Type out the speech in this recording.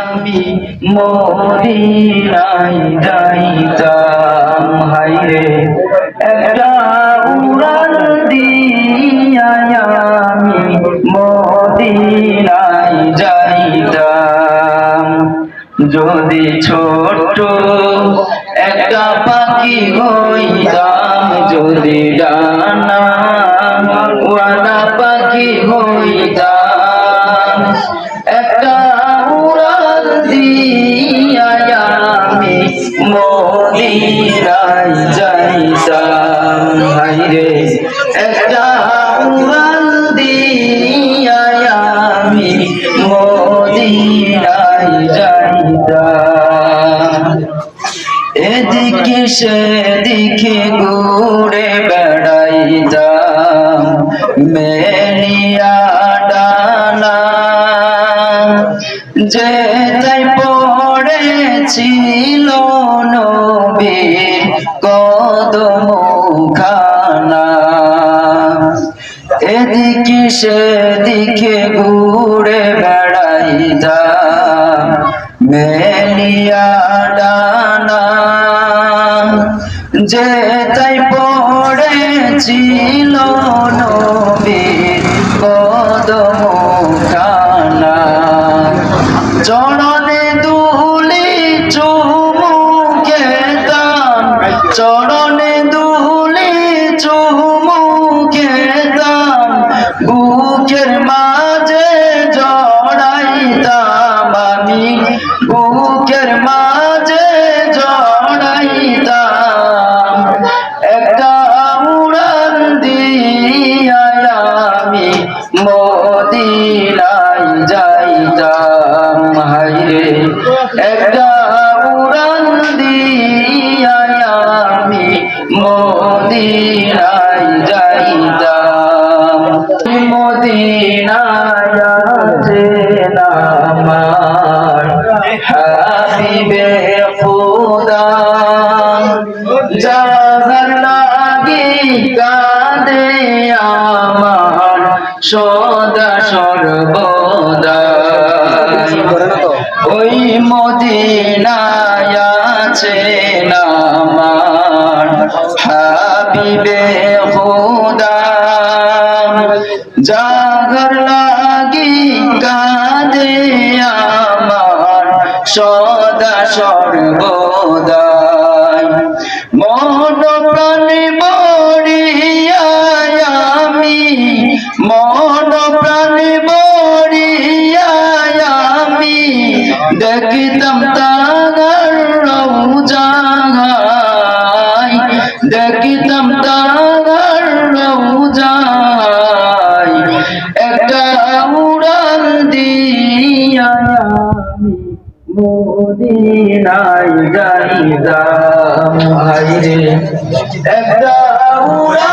আমি মদিনায় যাইতাম হায়রে একটা উড়াল দিয়া আমি মদিনায় যাইতাম যদি ছোট্ট একটা পাখি হইতাম যদি ডানা ওয়ালা পাখি হইতাম একটা উড়াল দিয়া আমি মদিনায় যাইতাম হায়রে একটা উড়াল দিয়া আমি মদিনায় যাইতাম এদিকে সেদিকে ঘুরে বেড়াইতাম মেলিয়া ডানা যেথায় পড়েছিল নবীর কদমখানা এদিকে সেদিকে ঘুরে বেড়াইতাম মেলিয়া ডানা যেথায় পড়েছিল নবীর কদমখানা চরণে দুলি চুমু খেতাম চরণে দুলি চুমু খেতাম বুকের মাঝে জড়াইতাম আমি বুকের মাঝে জড়াইতাম একটা উড়াল দিয়া আমি মদিনায় যাইতাম হায়রে একটা উড়াল দিয়া আমি মদিনায় যাইতাম মদিনায় আছেন আমার হাবিবে খোদা যাহার লাগি কাঁদে আমার সদা সর্বদা ওই মদিনায় আছেন আমার হাবিবে খোদা যাহার লাগি কাঁদে আমার সদা সর্বদা মন প্রাণে বড়িয়া আমি মন প্রাণে বড়িয়া আমি দেখিতাম তাহার রওজায় দেখিতাম তাহার রওজায় একটা উড়াল দিয়া আমি মদিনায় যাইতাম হায়রে একটা উড়াল